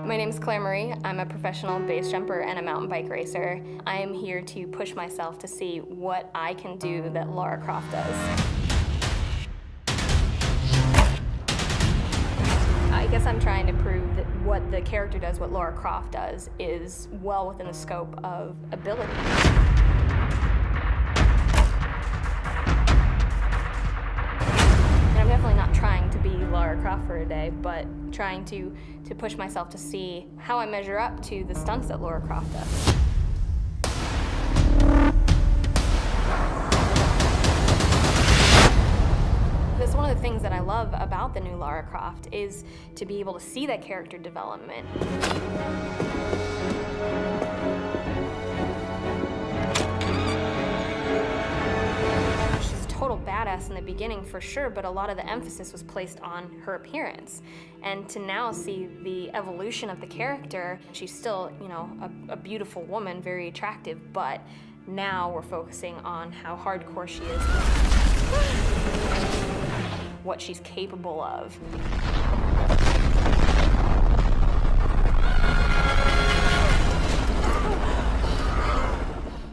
My name is Claire Marie. I'm a professional base jumper and a mountain bike racer. I am here to push myself to see what I can do that Lara Croft does. I guess I'm trying to prove that what the character does, what Lara Croft does, is well within the scope of ability. And I'm definitely not trying to be Lara Croft for a day, but trying to push myself to see how I measure up to the stunts that Lara Croft does. That's one of the things that I love about the new Lara Croft, is to be able to see that character development. She's a total badass in the beginning for sure, but a lot of the emphasis was placed on her appearance. And to now see the evolution of the character, she's still, you know, a beautiful woman, very attractive, but now we're focusing on how hardcore she is. What she's capable of.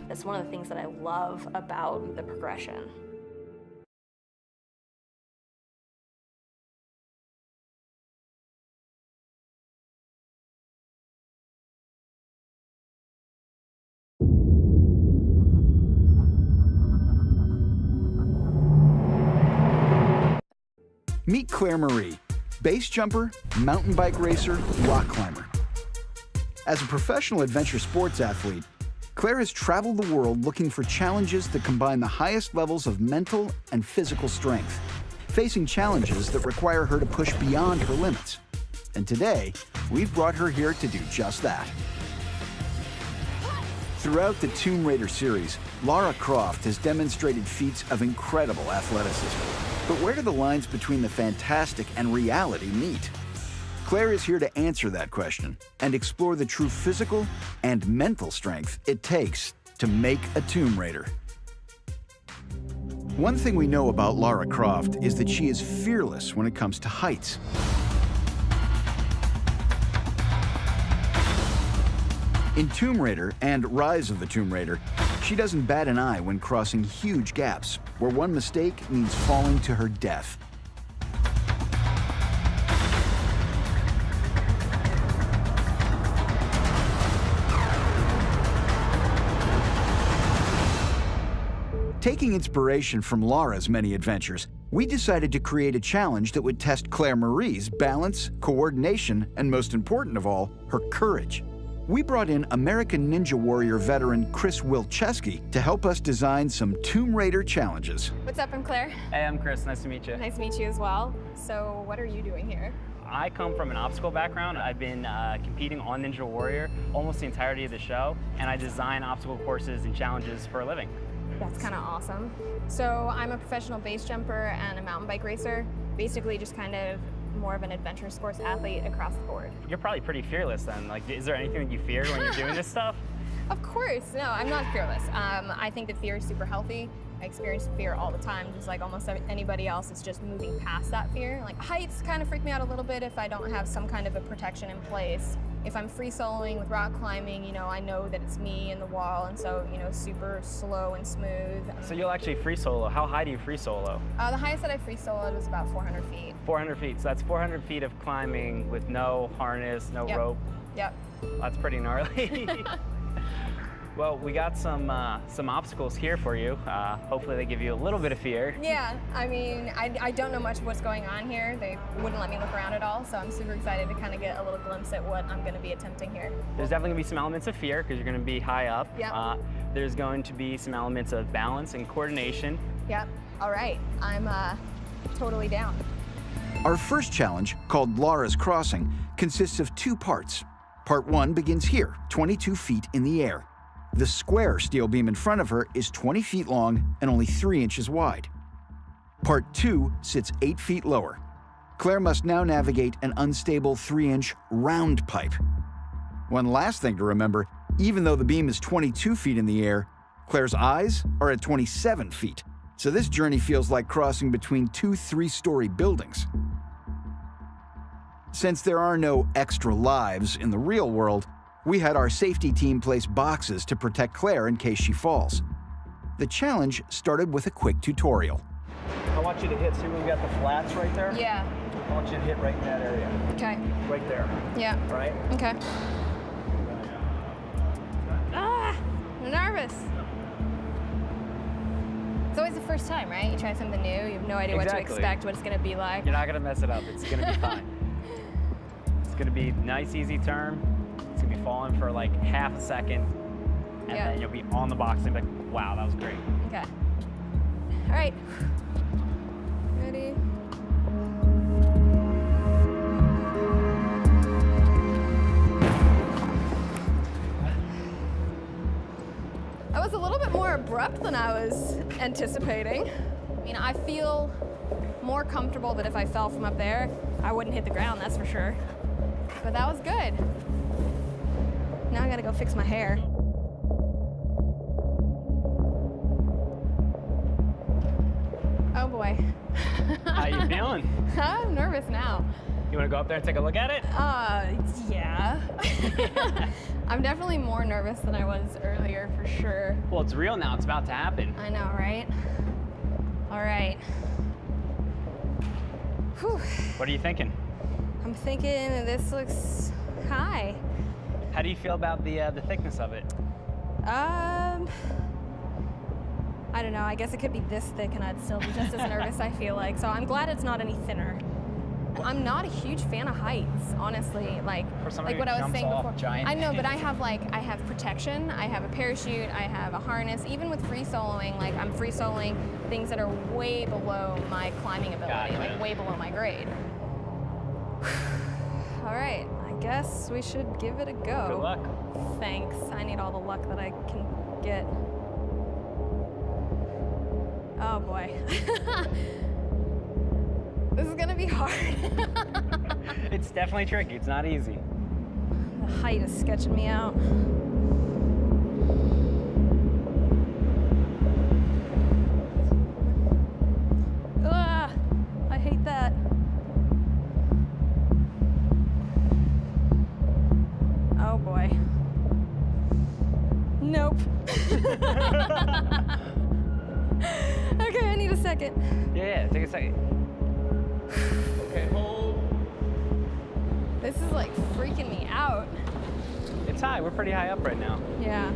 That's one of the things that I love about the progression. Meet Claire Marie, base jumper, mountain bike racer, rock climber. As a professional adventure sports athlete, Claire has traveled the world looking for challenges that combine the highest levels of mental and physical strength, facing challenges that require her to push beyond her limits. And today, we've brought her here to do just that. Throughout the Tomb Raider series, Lara Croft has demonstrated feats of incredible athleticism. But where do the lines between the fantastic and reality meet? Claire is here to answer that question and explore the true physical and mental strength it takes to make a Tomb Raider. One thing we know about Lara Croft is that she is fearless when it comes to heights. In Tomb Raider and Rise of the Tomb Raider, she doesn't bat an eye when crossing huge gaps, where one mistake means falling to her death. Taking inspiration from Lara's many adventures, we decided to create a challenge that would test Claire Marie's balance, coordination, and most important of all, her courage. We brought in American Ninja Warrior veteran Chris Wilczewski to help us design some Tomb Raider challenges. What's up, I'm Claire. Hey, I'm Chris. Nice to meet you. Nice to meet you as well. So what are you doing here? I come from an obstacle background. I've been competing on Ninja Warrior almost the entirety of the show, and I design obstacle courses and challenges for a living. That's kind of awesome. So I'm a professional base jumper and a mountain bike racer. Basically just kind of more of an adventure sports athlete across the board. You're probably pretty fearless then. Like, is there anything that you fear when you're doing this stuff? Of course, no, I'm not fearless. I think that fear is super healthy. I experience fear all the time, just like almost anybody else. It's just moving past that fear. Like heights kind of freak me out a little bit if I don't have some kind of a protection in place. If I'm free soloing with rock climbing, you know, I know that it's me and the wall, and so, you know, super slow and smooth. So you'll actually free solo. How high do you free solo? The highest that I free soloed was about 400 feet. 400 feet. So that's 400 feet of climbing with no harness, no rope. Yep. That's pretty gnarly. Well, we got some obstacles here for you. Hopefully they give you a little bit of fear. Yeah, I mean, I don't know much of what's going on here. They wouldn't let me look around at all, so I'm super excited to kind of get a little glimpse at what I'm going to be attempting here. There's definitely going to be some elements of fear because you're going to be high up. Yep. There's going to be some elements of balance and coordination. Yep. All right. I'm totally down. Our first challenge, called Lara's Crossing, consists of two parts. Part 1 begins here, 22 feet in the air. The square steel beam in front of her is 20 feet long and only 3 inches wide. Part 2 sits 8 feet lower. Claire must now navigate an unstable 3-inch round pipe. One last thing to remember, even though the beam is 22 feet in the air, Claire's eyes are at 27 feet. So this journey feels like crossing between two 3-story buildings. Since there are no extra lives in the real world, we had our safety team place boxes to protect Claire in case she falls. The challenge started with a quick tutorial. I want you to hit, see where we got the flats right there? Yeah. I want you to hit right in that area. Okay. Right there. Yeah. Right? Okay. Ah, I'm nervous. It's always the first time, right? You try something new, you have no idea what to Exactly. expect, what it's gonna be like. You're not gonna mess it up. It's gonna be fine. It's gonna be nice, easy turn. It's gonna be falling for like half a second, and Yeah. then you'll be on the box and be like, wow, that was great. Okay. All right. Ready? That was a little bit more abrupt than I was anticipating. I mean, I feel more comfortable that if I fell from up there, I wouldn't hit the ground, that's for sure. But that was good. Now I gotta go fix my hair. Oh boy. How you feeling? I'm nervous now. You wanna go up there and take a look at it? Yeah. I'm definitely more nervous than I was earlier, for sure. Well, it's real now. It's about to happen. I know, right? All right. Whew. What are you thinking? I'm thinking this looks high. How do you feel about the thickness of it? I don't know. I guess it could be this thick and I'd still be just as nervous, I feel like. So I'm glad it's not any thinner. I'm not a huge fan of heights, honestly. Like somebody what who I was jumps saying off before. giant I know, but I things. have protection. I have a parachute. I have a harness. Even with free soloing, like I'm free soloing things that are way below my climbing ability, Gotcha. like way below my grade. All right, I guess we should give it a go. Good luck. Thanks. I need all the luck that I can get. Oh boy. This is gonna be hard. It's definitely tricky. It's not easy. The height is sketching me out. Ah, I hate that. Oh boy. Nope. Okay, I need a second. Yeah, take a second. Okay, hold. This is like freaking me out. It's high. We're pretty high up right now. Yeah.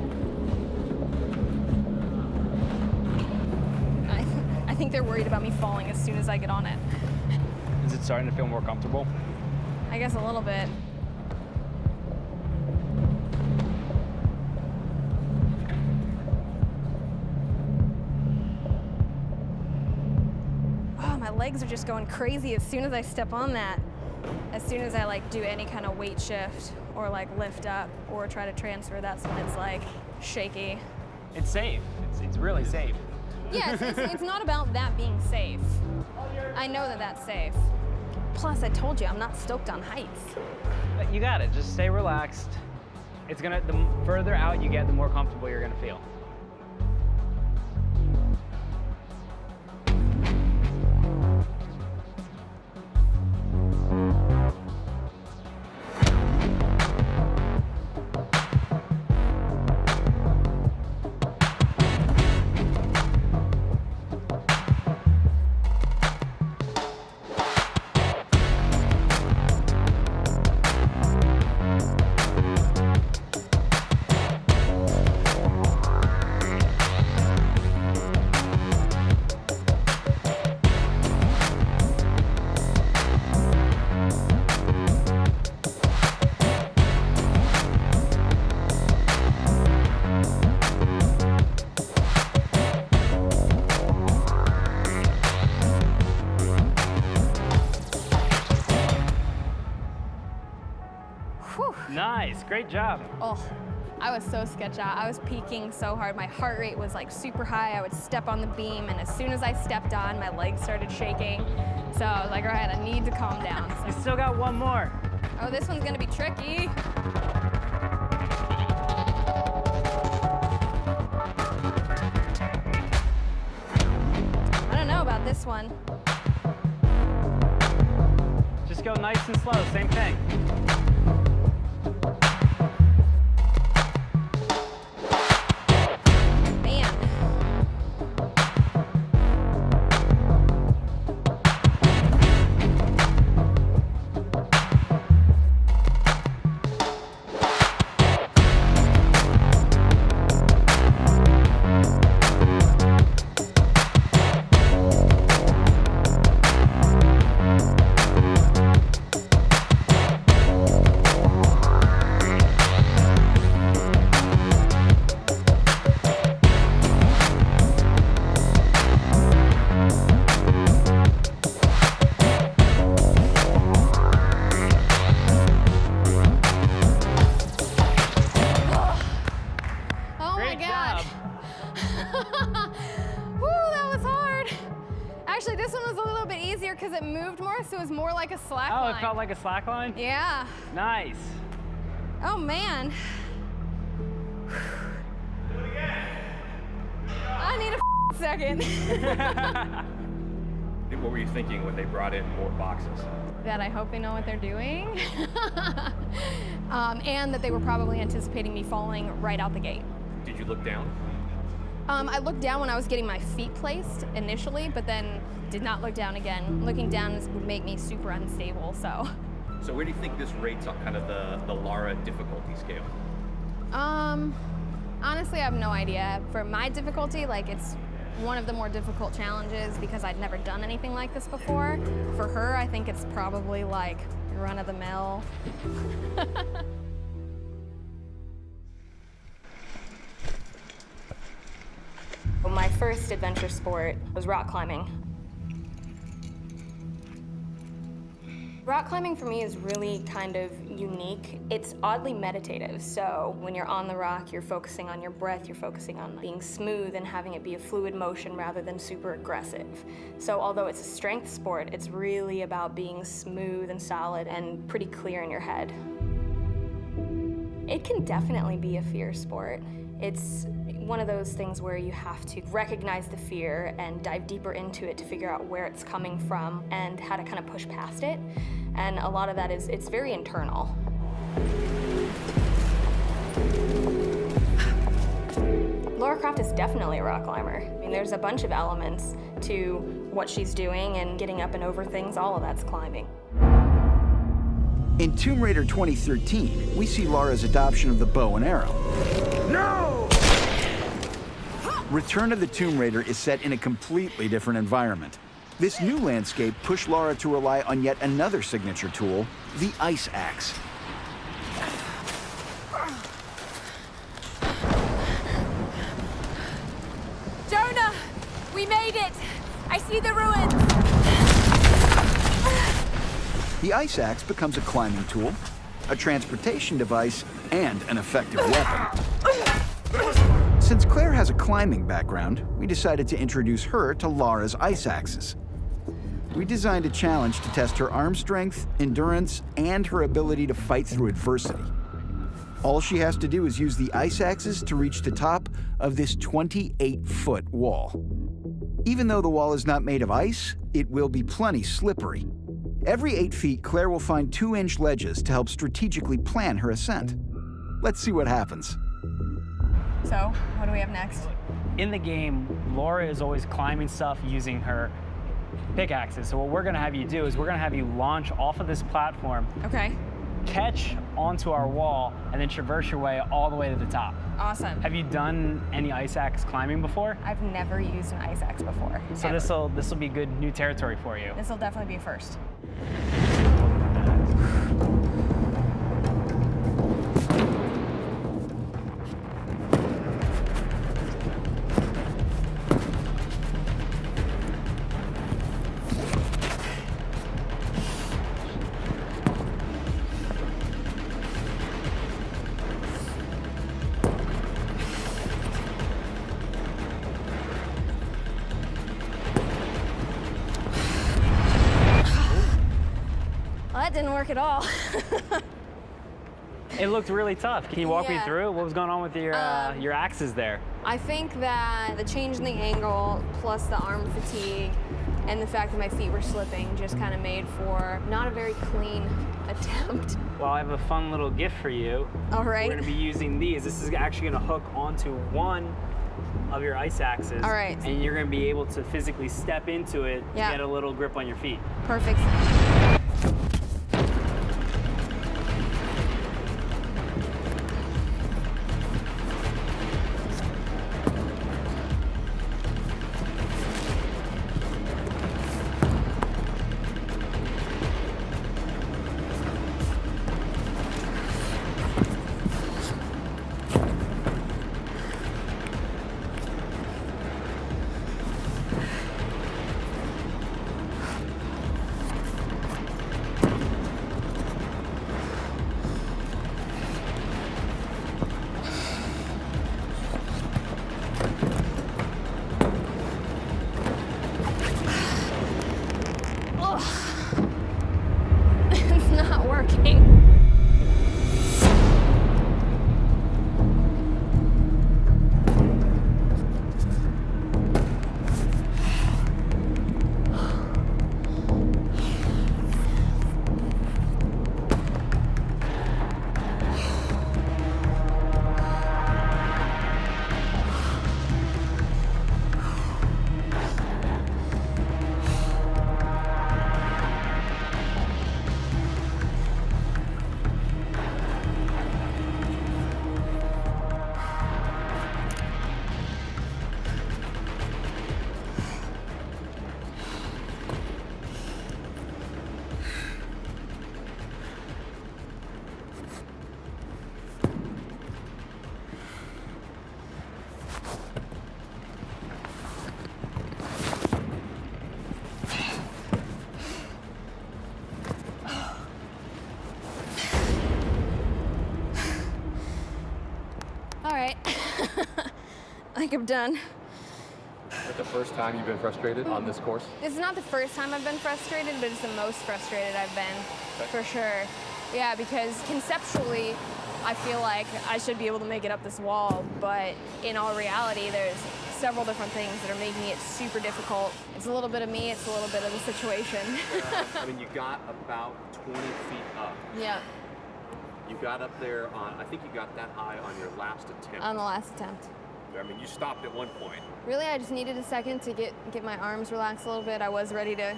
I think they're worried about me falling as soon as I get on it. Is it starting to feel more comfortable? I guess a little bit. Oh, my legs are just going crazy as soon as I step on that. As soon as I like do any kind of weight shift or like lift up or try to transfer, that's when it's like shaky. It's safe. It's really safe. Yeah, it's not about that being safe. I know that that's safe. Plus, I told you, I'm not stoked on heights. But you got it. Just stay relaxed. It's gonna. The further out you get, the more comfortable you're gonna feel. Whew. Nice. Great job. Oh, I was so sketched out. I was peaking so hard. My heart rate was like super high. I would step on the beam, and as soon as I stepped on, my legs started shaking. So I was like, all right, I need to calm down. You So, still got one more. oh, this one's gonna be tricky. I don't know about this one. Just go nice and slow, same thing. Man. Oh my Great God. job. Woo, that was hard. Actually, this one was a little bit easier because it moved more, so it was more like a slack Oh, line. it felt like a slack line? Yeah. Nice. Oh man. I need a second. What were you thinking when they brought in more boxes? That I hope they know what they're doing. And that they were probably anticipating me falling right out the gate. Did you look down? I looked down when I was getting my feet placed initially, but then did not look down again. Looking down would make me super unstable, so. So where do you think this rates on kind of the Lara difficulty scale? Honestly, I have no idea. For my difficulty, like it's one of the more difficult challenges because I'd never done anything like this before. For her, I think it's probably like run of the mill. My first adventure sport was rock climbing. Rock climbing for me is really kind of unique. It's oddly meditative. So when you're on the rock, you're focusing on your breath, you're focusing on being smooth and having it be a fluid motion rather than super aggressive. So although it's a strength sport, it's really about being smooth and solid and pretty clear in your head. It can definitely be a fear sport. It's one of those things where you have to recognize the fear and dive deeper into it to figure out where it's coming from and how to kind of push past it. And a lot of that is, it's very internal. Lara Croft is definitely a rock climber. I mean, there's a bunch of elements to what she's doing and getting up and over things, all of that's climbing. In Tomb Raider 2013, we see Lara's adoption of the bow and arrow. No! Return of the Tomb Raider is set in a completely different environment. This new landscape pushed Lara to rely on yet another signature tool, the ice axe. Jonah, we made it! I see the ruins! The ice axe becomes a climbing tool, a transportation device, and an effective weapon. Since Claire has a climbing background, we decided to introduce her to Lara's ice axes. We designed a challenge to test her arm strength, endurance, and her ability to fight through adversity. All she has to do is use the ice axes to reach the top of this 28-foot wall. Even though the wall is not made of ice, it will be plenty slippery. Every 8 feet, Claire will find 2-inch ledges to help strategically plan her ascent. Let's see what happens. So, what do we have next? In the game, Lara is always climbing stuff using her pickaxes. So what we're gonna have you do is we're gonna have you launch off of this platform, Okay, catch onto our wall, and then traverse your way all the way to the top. awesome. Have you done any ice axe climbing before? I've never used an ice axe before. So ever. this will be good new territory for you. This'll definitely be a first. Well, that didn't work at all. It looked really tough. Can you walk me Yeah. through what was going on with your axes there? I think that the change in the angle plus the arm fatigue and the fact that my feet were slipping just kind of made for not a very clean attempt. Well, I have a fun little gift for you. All right. We're gonna be using these. This is actually gonna hook onto one of your ice axes. All right. And you're gonna be able to physically step into it to Yeah. get a little grip on your feet. Perfect. It's not working. All right. I think I'm done. Is it the first time you've been frustrated on this course? This is not the first time I've been frustrated, but it's the most frustrated I've been, for sure. Yeah, because conceptually, I feel like I should be able to make it up this wall, but in all reality, there's several different things that are making it super difficult. It's a little bit of me, it's a little bit of the situation. I mean, you got about 20 feet up. Yeah, You got up there on, I think you got that high on your last attempt. on the last attempt. I mean, you stopped at one point. Really, I just needed a second to get my arms relaxed a little bit. I was ready to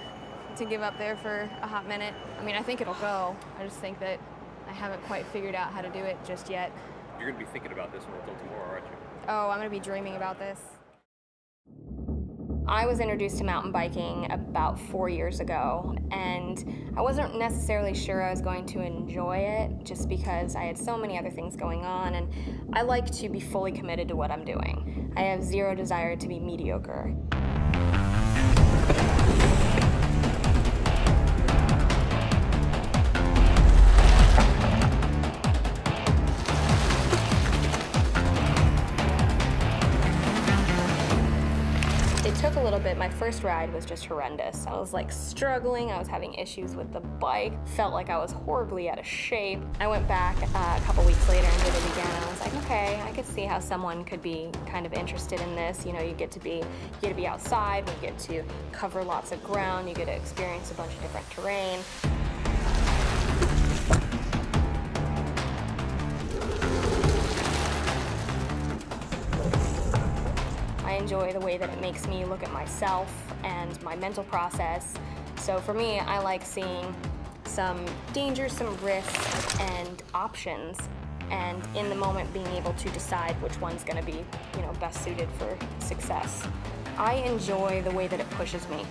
give up there for a hot minute. I mean, I think it'll go. I just think that I haven't quite figured out how to do it just yet. You're going to be thinking about this until tomorrow, aren't you? Oh, I'm gonna be dreaming about this. I was introduced to mountain biking about 4 years ago, and I wasn't necessarily sure I was going to enjoy it just because I had so many other things going on, and I like to be fully committed to what I'm doing. I have zero desire to be mediocre. It took a little bit. My first ride was just horrendous. I was like struggling. I was having issues with the bike. Felt like I was horribly out of shape. I went back a couple weeks later and did it again. And I was like, okay, I could see how someone could be kind of interested in this. You know, you get to be outside. You get to cover lots of ground. You get to experience a bunch of different terrain. I enjoy the way that it makes me look at myself and my mental process. So for me, I like seeing some danger, some risks, and options, and in the moment being able to decide which one's gonna be, you know, best suited for success. I enjoy the way that it pushes me.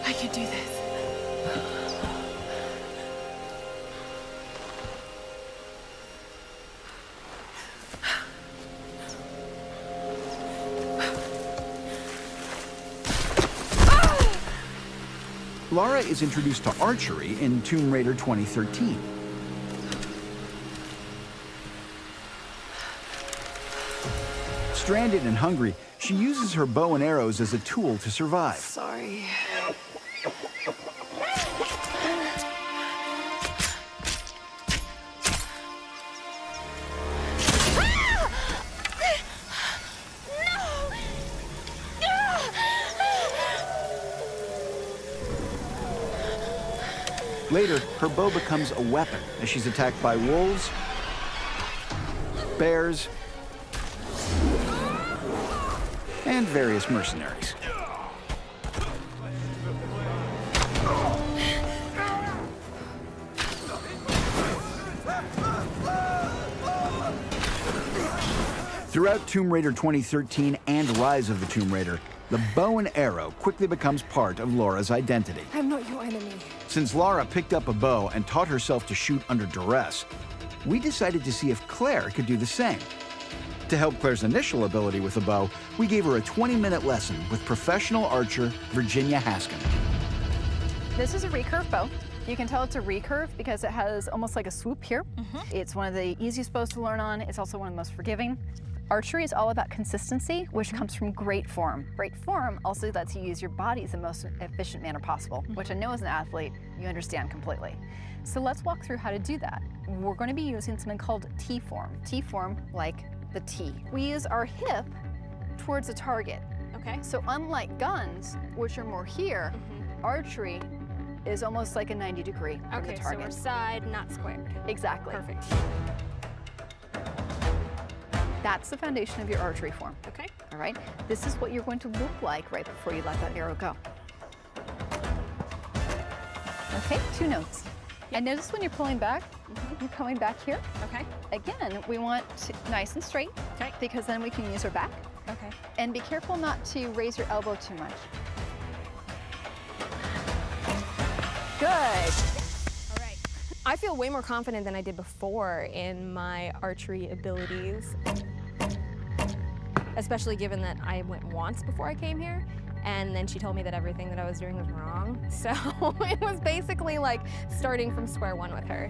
I can do this. Lara is introduced to archery in Tomb Raider 2013. Stranded and hungry, she uses her bow and arrows as a tool to survive. Sorry. Later, her bow becomes a weapon as she's attacked by wolves, bears, and various mercenaries. Throughout Tomb Raider 2013 and Rise of the Tomb Raider, the bow and arrow quickly becomes part of Laura's identity. I'm not your enemy. Since Lara picked up a bow and taught herself to shoot under duress, we decided to see if Claire could do the same. To help Claire's initial ability with a bow, we gave her a 20-minute lesson with professional archer Virginia Haskin. This is a recurve bow. You can tell it's a recurve because it has almost like a swoop here. It's one of the easiest bows to learn on. It's also one of the most forgiving. Archery is all about consistency, which comes from great form. Great form also lets you use your body in the most efficient manner possible, which I know as an athlete, you understand completely. So let's walk through how to do that. We're going to be using something called T-form. T-form, like the T. We use our hip towards the target. Okay. So unlike guns, which are more here, archery is almost like a 90-degree from the Okay, so target. we're side, not squared. Exactly. Perfect. That's the foundation of your archery form. Okay. All right? This is what you're going to look like right before you let that arrow go. Okay, 2 notes. And notice when you're pulling back, you're coming back here. Okay. Again, we want nice and straight, Okay. because then we can use our back. Okay. And be careful not to raise your elbow too much. Good. All right. I feel way more confident than I did before in my archery abilities, especially given that I went once before I came here, and then she told me that everything that I was doing was wrong. So it was basically like starting from square one with her.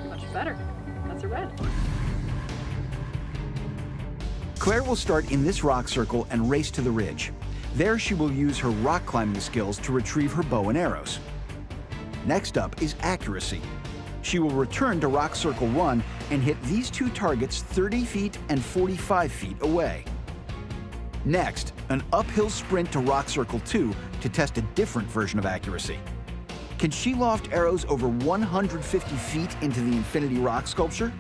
Much better. That's a red. Claire will start in this rock circle and race to the ridge. There she will use her rock climbing skills to retrieve her bow and arrows. Next up is accuracy. She will return to rock circle 1 and hit these 2 targets 30 feet and 45 feet away. Next, an uphill sprint to rock circle 2 to test a different version of accuracy. Can she loft arrows over 150 feet into the Infinity Rock sculpture?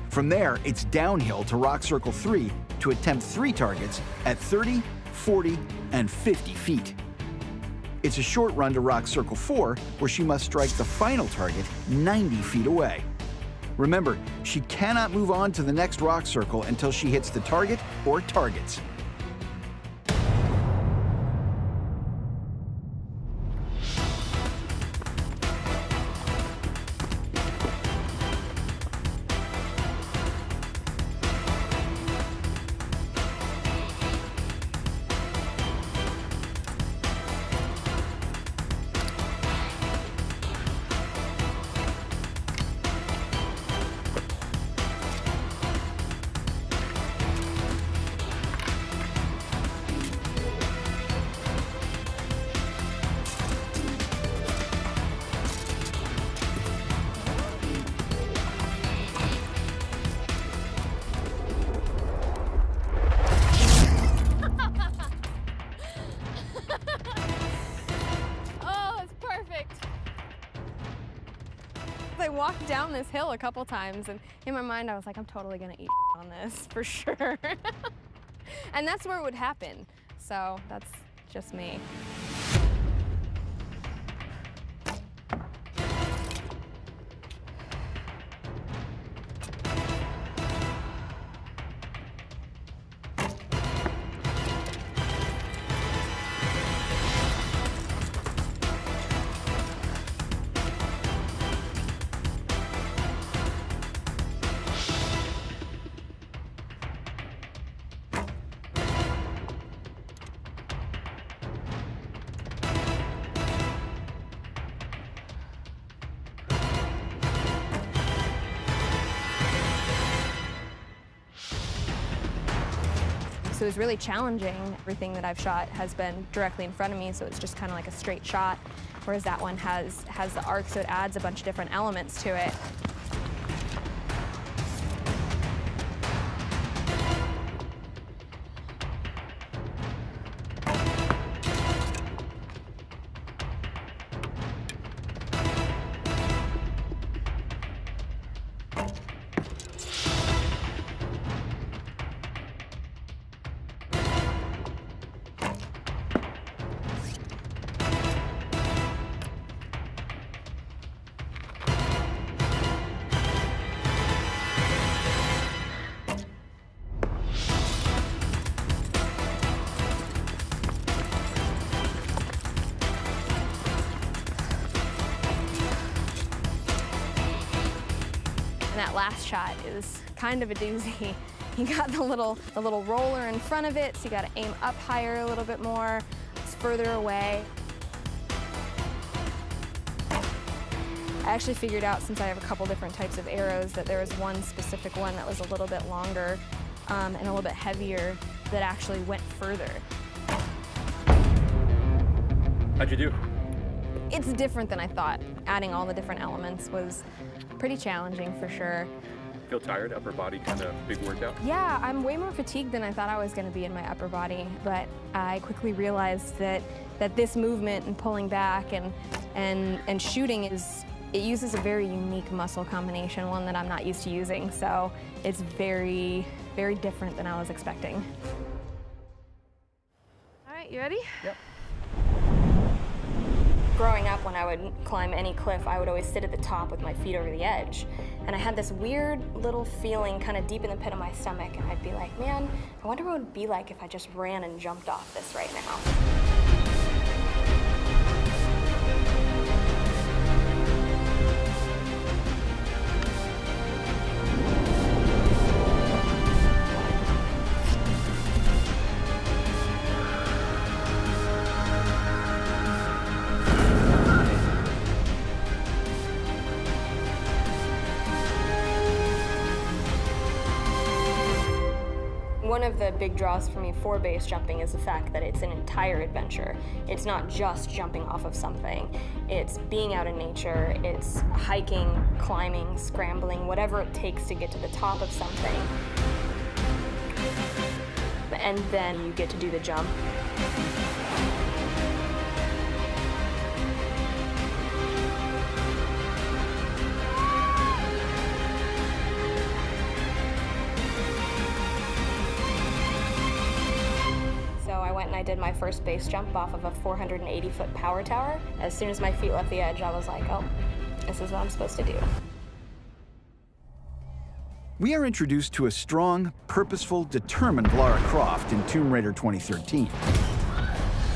From there, it's downhill to rock circle 3 to attempt 3 targets at 30, 40, and 50 feet. It's a short run to rock circle 4, where she must strike the final target 90 feet away. Remember, she cannot move on to the next rock circle until she hits the target or targets. I walked down this hill a couple times, and in my mind I was like, I'm totally gonna eat on this for sure. And that's where it would happen. So that's just me. So it was really challenging. Everything that I've shot has been directly in front of me, so it's just kind of like a straight shot, whereas that one has the arc, so it adds a bunch of different elements to it. that last shot is kind of a doozy. You got the little roller in front of it, so you got to aim up higher a little bit more. It's further away. I actually figured out, since I have a couple different types of arrows, that there was one specific one that was a little bit longer and a little bit heavier that actually went further. How'd you do? It's different than I thought. Adding all the different elements was pretty challenging for sure. Feel tired? Upper body kind of big workout? Yeah, I'm way more fatigued than I thought I was going to be in my upper body, but I quickly realized that this movement and pulling back and shooting it uses a very unique muscle combination, one that I'm not used to using, so it's very, very different than I was expecting. All right, you ready? Yep. Growing up, when I would climb any cliff, I would always sit at the top with my feet over the edge. And I had this weird little feeling kind of deep in the pit of my stomach, and I'd be like, man, I wonder what it would be like if I just ran and jumped off this right now. One of the big draws for me for base jumping is the fact that it's an entire adventure. It's not just jumping off of something. It's being out in nature, it's hiking, climbing, scrambling, whatever it takes to get to the top of something. And then you get to do the jump. I did my first base jump off of a 480-foot power tower. As soon as my feet left the edge, I was like, oh, this is what I'm supposed to do. We are introduced to a strong, purposeful, determined Lara Croft in Tomb Raider 2013.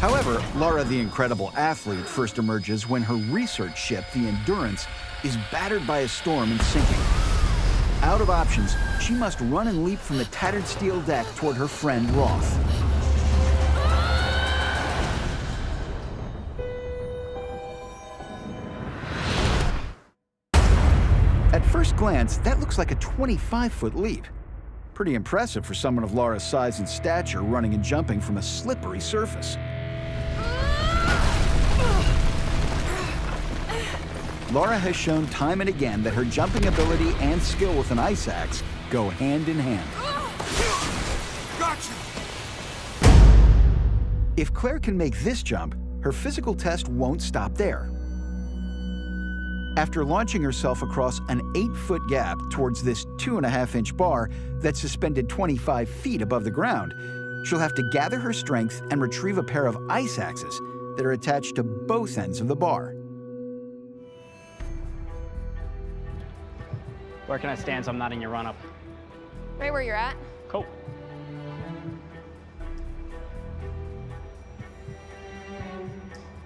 However, Lara the Incredible Athlete first emerges when her research ship, the Endurance, is battered by a storm and sinking. Out of options, she must run and leap from the tattered steel deck toward her friend Roth. At first glance, that looks like a 25-foot leap. Pretty impressive for someone of Lara's size and stature running and jumping from a slippery surface. Lara has shown time and again that her jumping ability and skill with an ice axe go hand in hand. Gotcha! If Claire can make this jump, her physical test won't stop there. After launching herself across an 8-foot gap towards this 2.5-inch bar that's suspended 25 feet above the ground, she'll have to gather her strength and retrieve a pair of ice axes that are attached to both ends of the bar. Where can I stand so I'm not in your run-up? Right where you're at. Cool.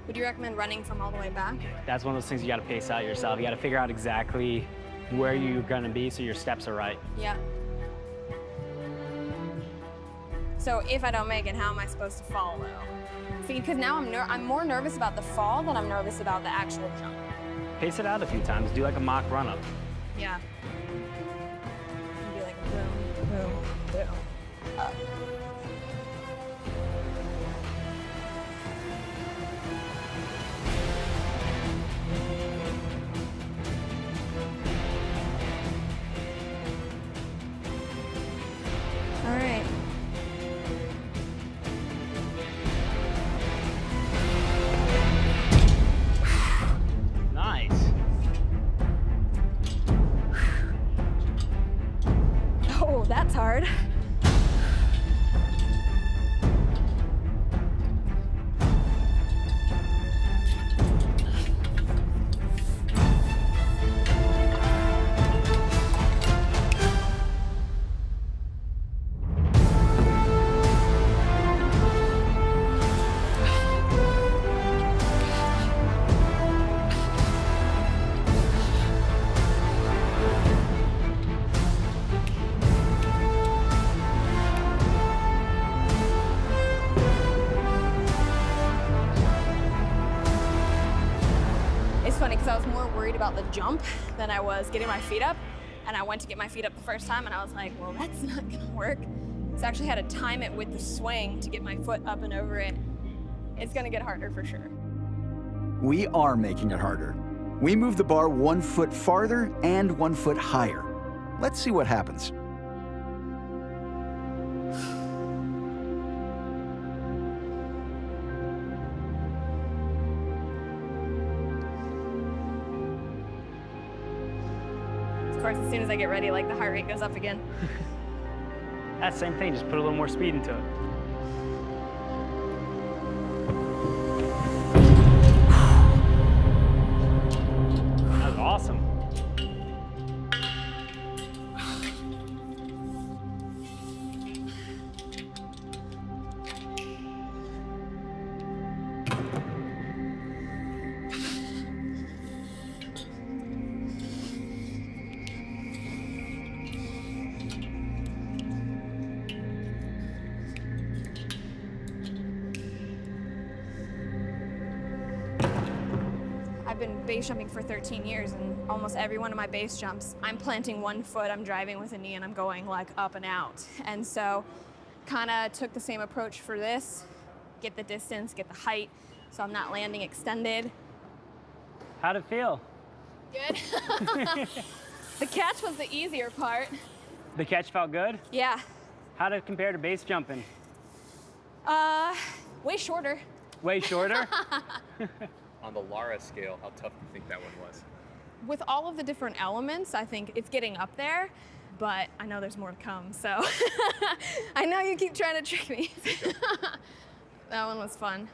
Would you recommend running from all the way back? That's one of those things you got to pace out yourself. You got to figure out exactly where you're going to be so your steps are right. Yeah. So if I don't make it, how am I supposed to follow? See, because now I'm more nervous about the fall than I'm nervous about the actual jump. Pace it out a few times. Do like a mock run-up. Yeah. Do like a boom, boom, boom, up. All right. Nice. Oh, that's hard. worried about the jump than I was getting my feet up. And I went to get my feet up the first time and I was like, well, that's not gonna work. So I actually had to time it with the swing to get my foot up and over it. It's gonna get harder for sure. We are making it harder. We move the bar 1 foot farther and 1 foot higher. Let's see what happens. Of course, as soon as I get ready, like the heart rate goes up again. That same thing, just put a little more speed into it. That was awesome. I've been base jumping for 13 years, and almost every one of my base jumps, I'm planting 1 foot, I'm driving with a knee, and I'm going like up and out. And so kind of took the same approach for this, get the distance, get the height, so I'm not landing extended. How'd it feel? Good. The catch was the easier part. The catch felt good? Yeah. How'd it compare to base jumping? Way shorter. Way shorter? On the Lara scale, how tough do you think that one was? With all of the different elements, I think it's getting up there, but I know there's more to come, so I know you keep trying to trick me. That one was fun.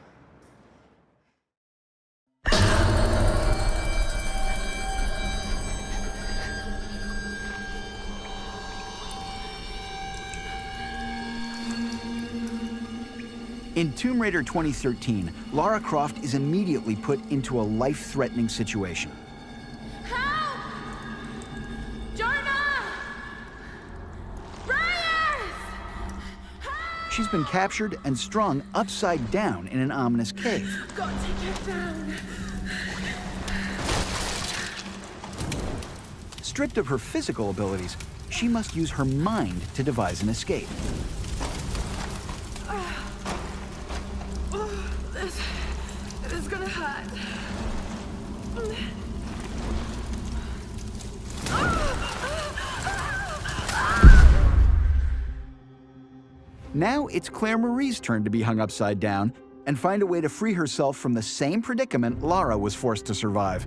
In Tomb Raider 2013, Lara Croft is immediately put into a life-threatening situation. Help! Jorna! Brian! She's been captured and strung upside down in an ominous cave. Got to get down. Stripped of her physical abilities, she must use her mind to devise an escape. It's gonna hurt. Now it's Claire Marie's turn to be hung upside down and find a way to free herself from the same predicament Lara was forced to survive.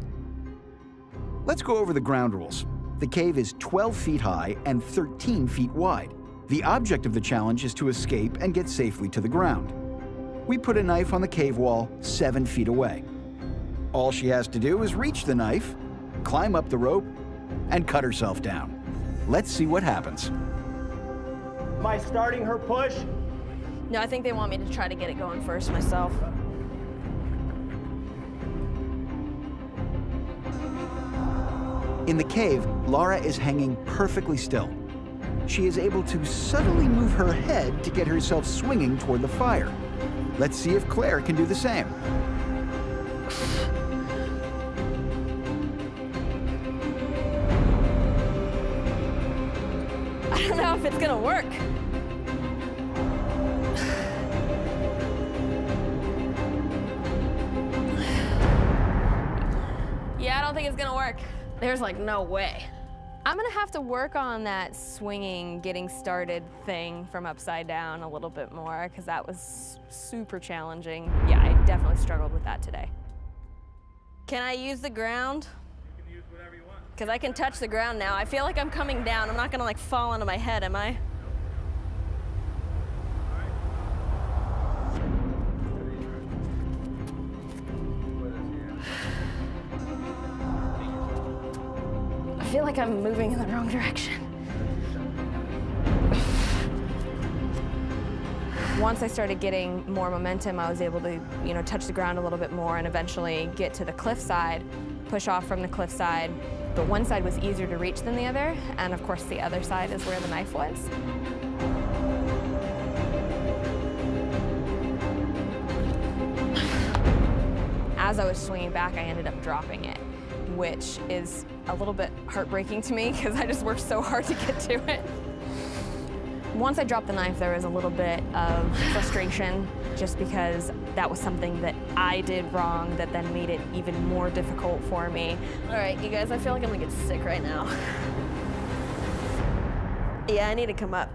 Let's go over the ground rules. The cave is 12 feet high and 13 feet wide. The object of the challenge is to escape and get safely to the ground. We put a knife on the cave wall 7 feet away. All she has to do is reach the knife, climb up the rope, and cut herself down. Let's see what happens. Am I starting her push? No, I think they want me to try to get it going first myself. In the cave, Lara is hanging perfectly still. She is able to subtly move her head to get herself swinging toward the fire. Let's see if Claire can do the same. I don't know if it's gonna work. Yeah, I don't think it's gonna work. There's like no way. I'm gonna have to work on that swinging, getting started thing from upside down a little bit more, because that was super challenging. Yeah, I definitely struggled with that today. Can I use the ground? You can use whatever you want. Because I can touch the ground now. I feel like I'm coming down. I'm not gonna like fall onto my head, am I? I feel like I'm moving in the wrong direction. Once I started getting more momentum, I was able to, touch the ground a little bit more and eventually get to the cliffside, push off from the cliffside. But one side was easier to reach than the other, and of course the other side is where the knife was. As I was swinging back, I ended up dropping it. which is a little bit heartbreaking to me because I just worked so hard to get to it. Once I dropped the knife, there was a little bit of frustration just because that was something that I did wrong that then made it even more difficult for me. All right, you guys, I feel like I'm gonna get sick right now. Yeah, I need to come up.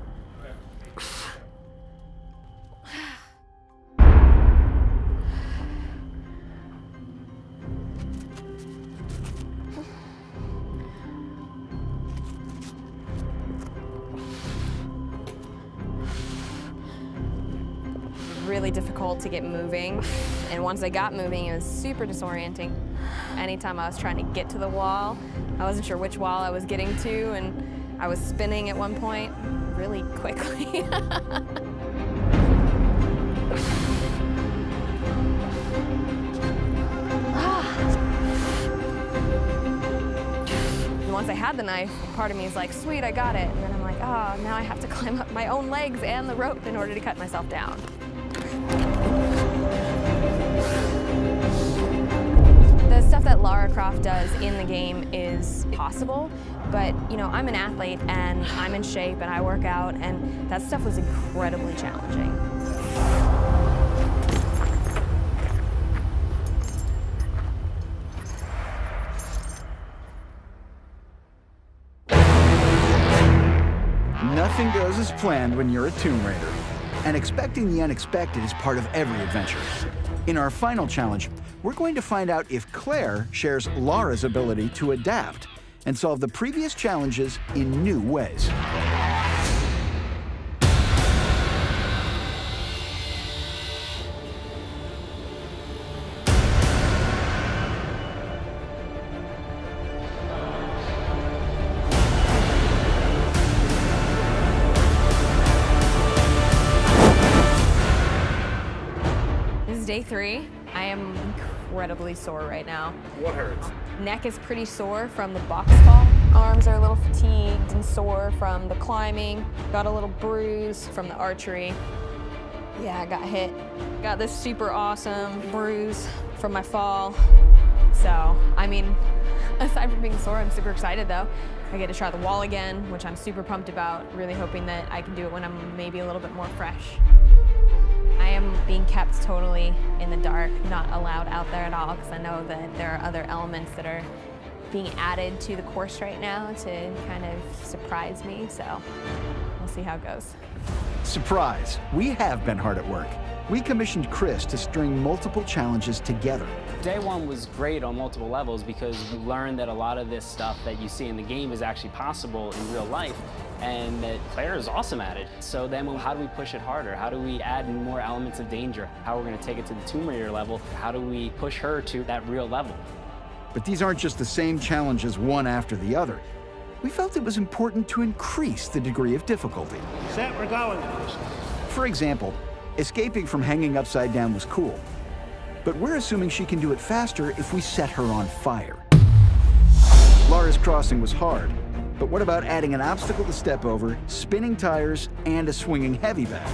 Really difficult to get moving, and once I got moving, it was super disorienting. Anytime I was trying to get to the wall, I wasn't sure which wall I was getting to, and I was spinning at one point really quickly. Once I had the knife, part of me is like, sweet, I got it. And then I'm like, oh, now I have to climb up my own legs and the rope in order to cut myself down. The stuff that Lara Croft does in the game is possible, but you know, I'm an athlete and I'm in shape and I work out, and that stuff was incredibly challenging. Nothing goes as planned when you're a Tomb Raider, and expecting the unexpected is part of every adventure. In our final challenge, we're going to find out if Claire shares Lara's ability to adapt and solve the previous challenges in new ways. Day 3. I am incredibly sore right now. What hurts? Neck is pretty sore from the box fall. Arms are a little fatigued and sore from the climbing. Got a little bruise from the archery. Yeah, I got hit. Got this super awesome bruise from my fall. So, I mean, aside from being sore, I'm super excited though. I get to try the wall again, which I'm super pumped about, really hoping that I can do it when I'm maybe a little bit more fresh. I am being kept totally in the dark, not allowed out there at all, because I know that there are other elements that are being added to the course right now to kind of surprise me, so we'll see how it goes. Surprise! We have been hard at work. We commissioned Chris to string multiple challenges together. Day 1 was great on multiple levels because you learned that a lot of this stuff that you see in the game is actually possible in real life, and that Claire is awesome at it. So then how do we push it harder? How do we add in more elements of danger? How we're going to take it to the Tomb Raider level? How do we push her to that real level? But these aren't just the same challenges one after the other. We felt it was important to increase the degree of difficulty. Set, we're going. For example, escaping from hanging upside down was cool, but we're assuming she can do it faster if we set her on fire. Lara's crossing was hard, but what about adding an obstacle to step over, spinning tires, and a swinging heavy bag?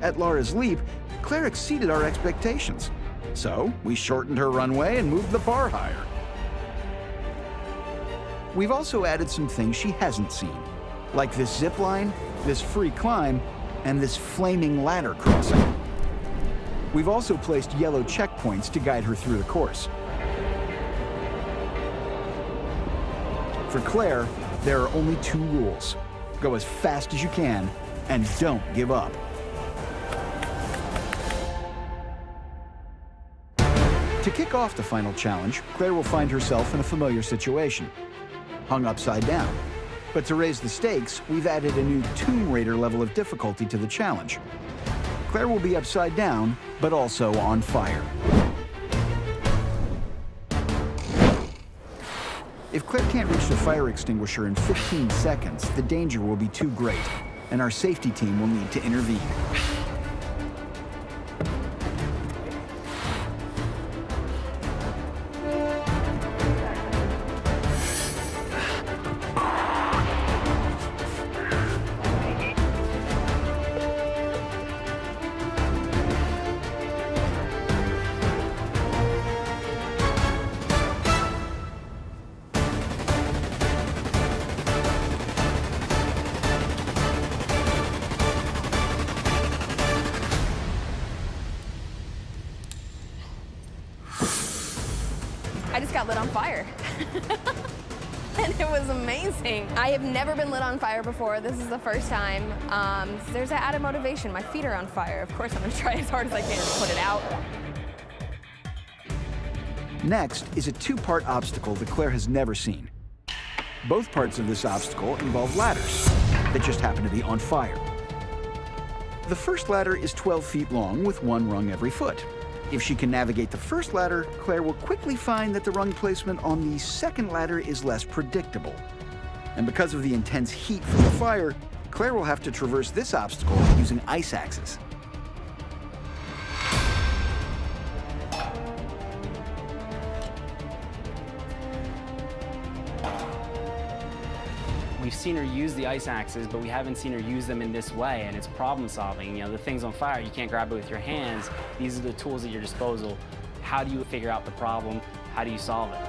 At Lara's leap, Claire exceeded our expectations, so we shortened her runway and moved the bar higher. We've also added some things she hasn't seen, like this zip line, this free climb, and this flaming ladder crossing. We've also placed yellow checkpoints to guide her through the course. For Claire, there are only 2 rules. Go as fast as you can, and don't give up. To kick off the final challenge, Claire will find herself in a familiar situation, hung upside down. But to raise the stakes, we've added a new Tomb Raider level of difficulty to the challenge. Claire will be upside down, but also on fire. If Claire can't reach the fire extinguisher in 15 seconds, the danger will be too great, and our safety team will need to intervene. got lit on fire. And it was amazing. I have never been lit on fire before. This is the first time. There's that added motivation. My feet are on fire. Of course, I'm gonna try as hard as I can to put it out. Next is a two-part obstacle that Claire has never seen. Both parts of this obstacle involve ladders that just happen to be on fire. The first ladder is 12 feet long with one rung every foot. If she can navigate the first ladder, Claire will quickly find that the rung placement on the second ladder is less predictable. And because of the intense heat from the fire, Claire will have to traverse this obstacle using ice axes. We've seen her use the ice axes, but we haven't seen her use them in this way, and it's problem solving. You know, the thing's on fire, you can't grab it with your hands. These are the tools at your disposal. How do you figure out the problem? How do you solve it?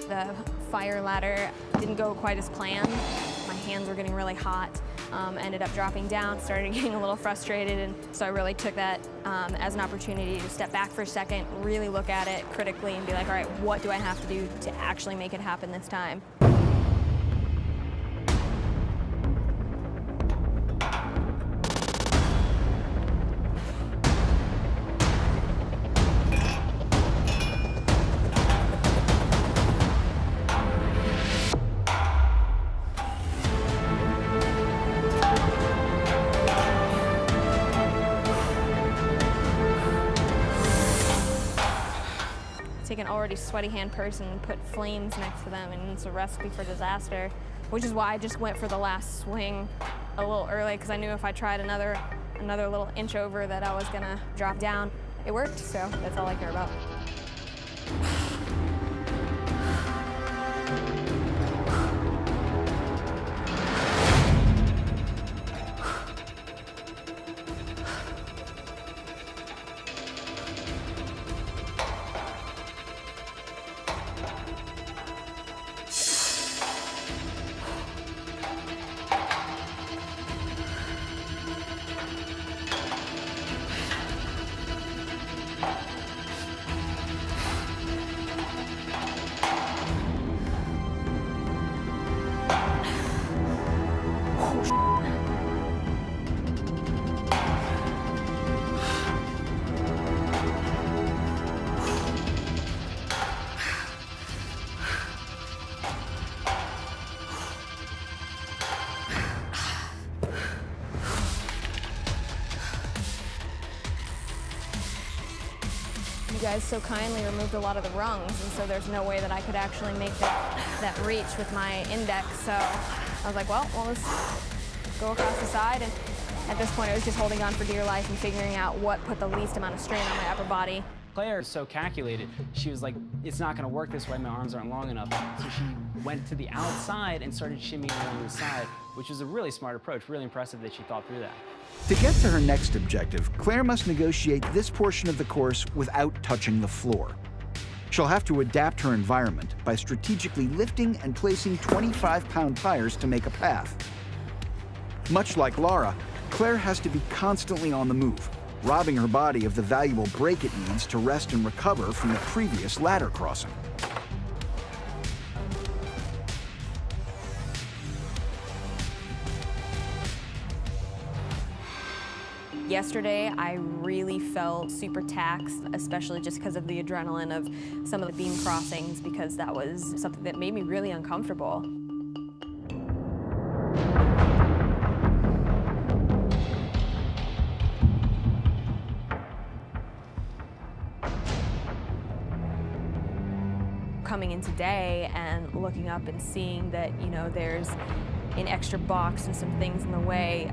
The fire ladder didn't go quite as planned. My hands were getting really hot. Ended up dropping down, started getting a little frustrated, and so I really took that as an opportunity to step back for a second, really look at it critically and be like, all right, what do I have to do to actually make it happen this time? Take an already sweaty hand person and put flames next to them, and it's a recipe for disaster, which is why I just went for the last swing a little early, because I knew if I tried another little inch over that I was gonna drop down. It worked, so that's all I care about. You guys so kindly removed a lot of the rungs, and so there's no way that I could actually make that reach with my index. So I was like, well, let's go across the side. And at this point, I was just holding on for dear life and figuring out what put the least amount of strain on my upper body. Claire is so calculated. She was like, it's not gonna work this way, my arms aren't long enough. So she went to the outside and started shimmying along the side, which was a really smart approach, really impressive that she thought through that. To get to her next objective, Claire must negotiate this portion of the course without touching the floor. She'll have to adapt her environment by strategically lifting and placing 25-pound tires to make a path. Much like Lara, Claire has to be constantly on the move, robbing her body of the valuable break it needs to rest and recover from the previous ladder crossing. Yesterday, I really felt super taxed, especially just because of the adrenaline of some of the beam crossings, because that was something that made me really uncomfortable. Coming in today and looking up and seeing that, you know, there's an extra box and some things in the way,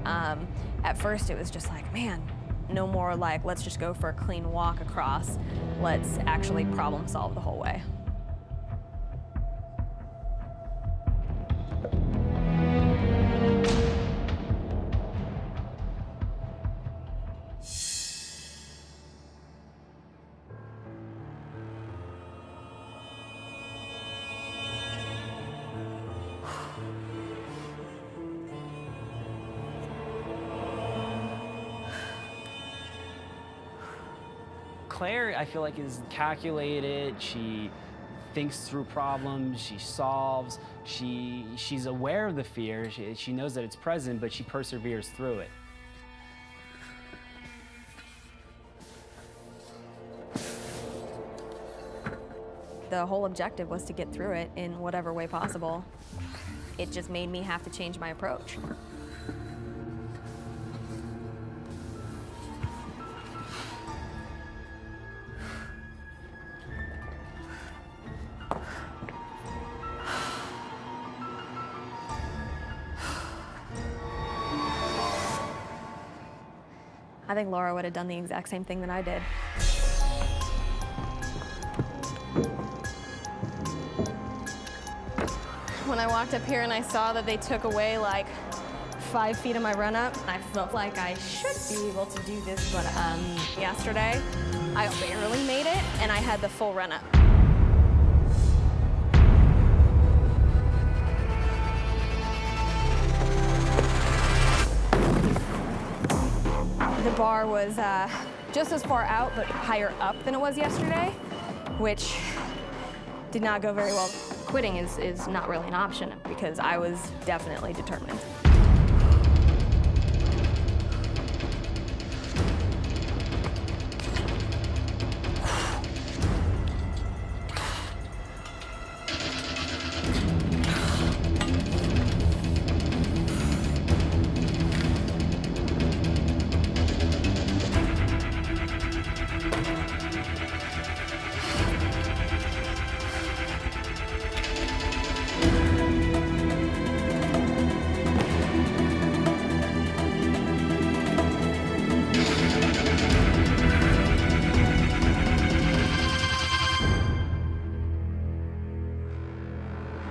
at first it was just like, man, no more like, let's just go for a clean walk across. Let's actually problem solve the whole way. Claire, I feel like, is calculated. She thinks through problems, she solves, she's aware of the fear, she knows that it's present, but she perseveres through it. The whole objective was to get through it in whatever way possible. It just made me have to change my approach. I think Laura would have done the exact same thing that I did. When I walked up here and I saw that they took away like 5 feet of my run up, I felt like I should be able to do this, but yesterday I barely made it and I had the full run up. The bar was just as far out, but higher up than it was yesterday, which did not go very well. Quitting is not really an option because I was definitely determined.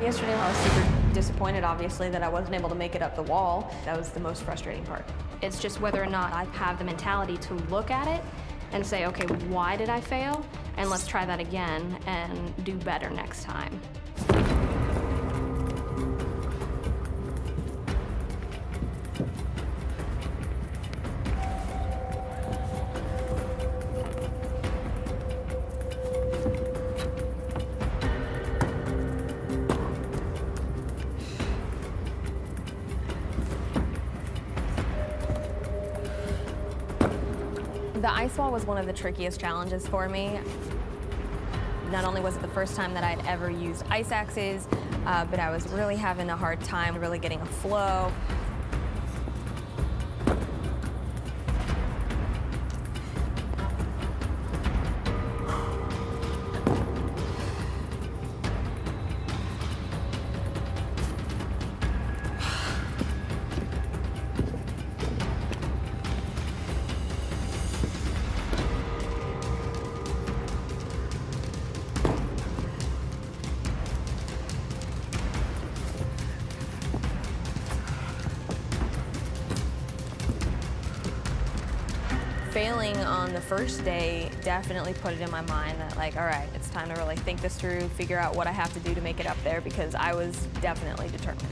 Yesterday I was super disappointed, obviously, that I wasn't able to make it up the wall. That was the most frustrating part. It's just whether or not I have the mentality to look at it and say, okay, why did I fail? And let's try that again and do better next time. The ice wall was one of the trickiest challenges for me. Not only was it the first time that I'd ever used ice axes, but I was really having a hard time really getting a flow. Failing on the first day definitely put it in my mind that, like, all right, it's time to really think this through, figure out what I have to do to make it up there, because I was definitely determined.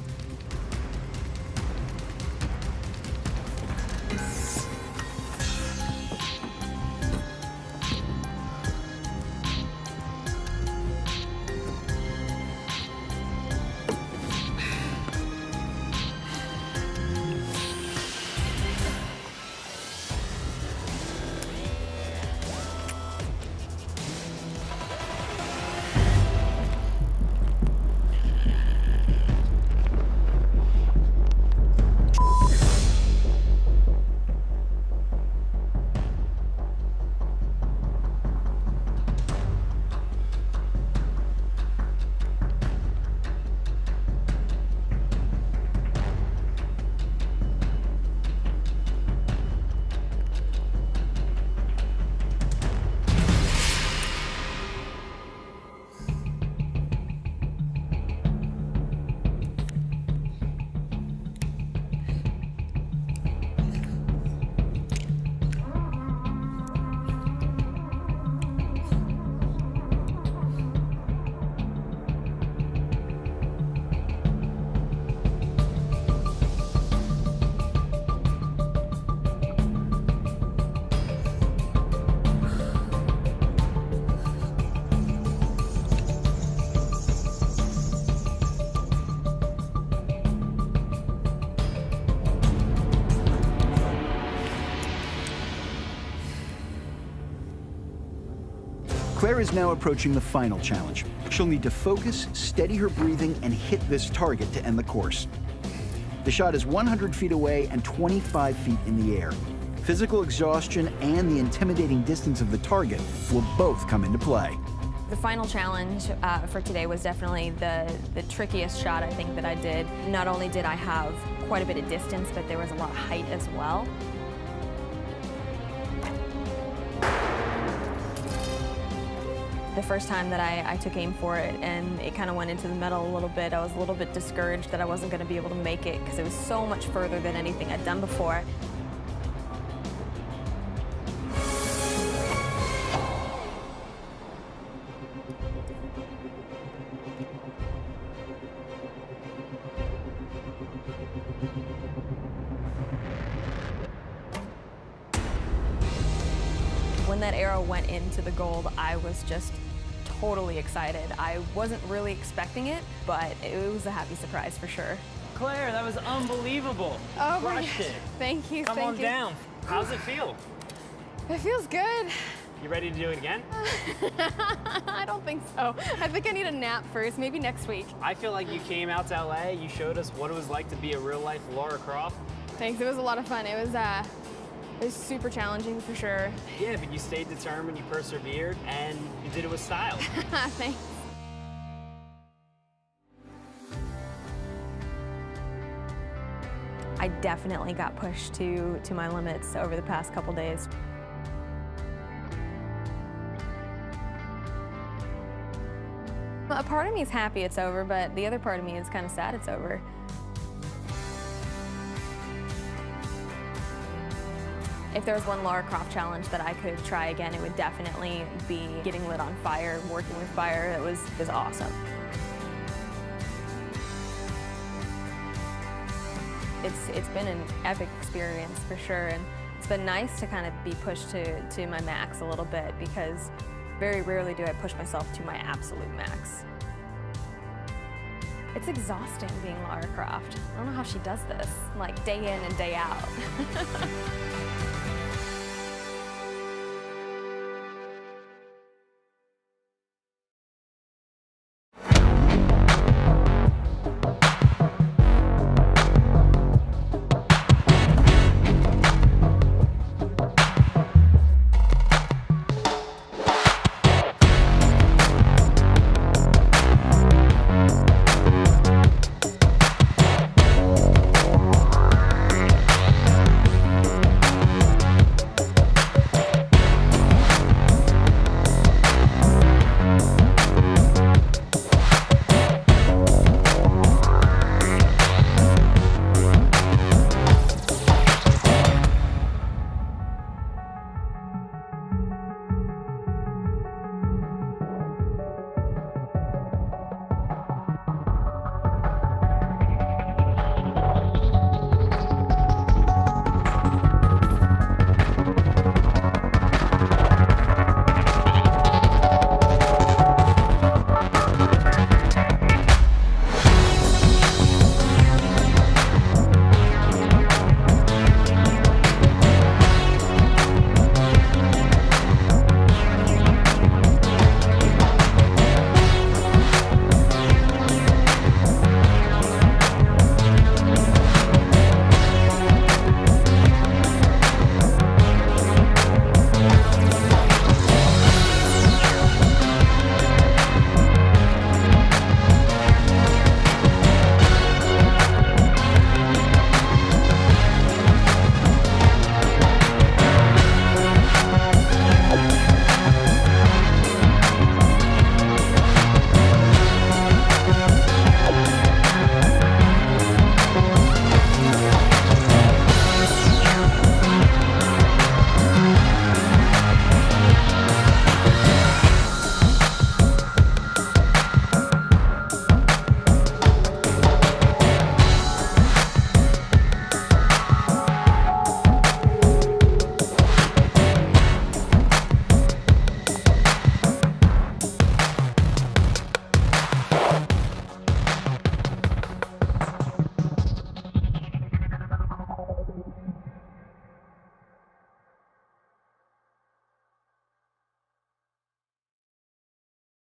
Claire is now approaching the final challenge. She'll need to focus, steady her breathing, and hit this target to end the course. The shot is 100 feet away and 25 feet in the air. Physical exhaustion and the intimidating distance of the target will both come into play. The final challenge for today was definitely the trickiest shot I think that I did. Not only did I have quite a bit of distance, but there was a lot of height as well. The first time that I took aim for it and it kind of went into the metal a little bit, I was a little bit discouraged that I wasn't going to be able to make it because it was so much further than anything I'd done before. When that arrow went into the gold, I was just totally excited. I wasn't really expecting it, but it was a happy surprise for sure. Claire, that was unbelievable. Oh my Crushed gosh. it. Thank you, Come thank on you. down. How's it feel? It feels good. You ready to do it again? I don't think so. I think I need a nap first, maybe next week. I feel like you came out to LA, you showed us what it was like to be a real-life Lara Croft. Thanks, it was a lot of fun. It was super challenging for sure. Yeah, but you stayed determined, you persevered, and you did it with style. Thanks. I definitely got pushed to my limits over the past couple days. A part of me is happy it's over, but the other part of me is kind of sad it's over. If there was one Lara Croft challenge that I could try again, it would definitely be getting lit on fire, working with fire. It was awesome. It's been an epic experience for sure, and it's been nice to kind of be pushed to my max a little bit because very rarely do I push myself to my absolute max. It's exhausting being Lara Croft. I don't know how she does this, like day in and day out.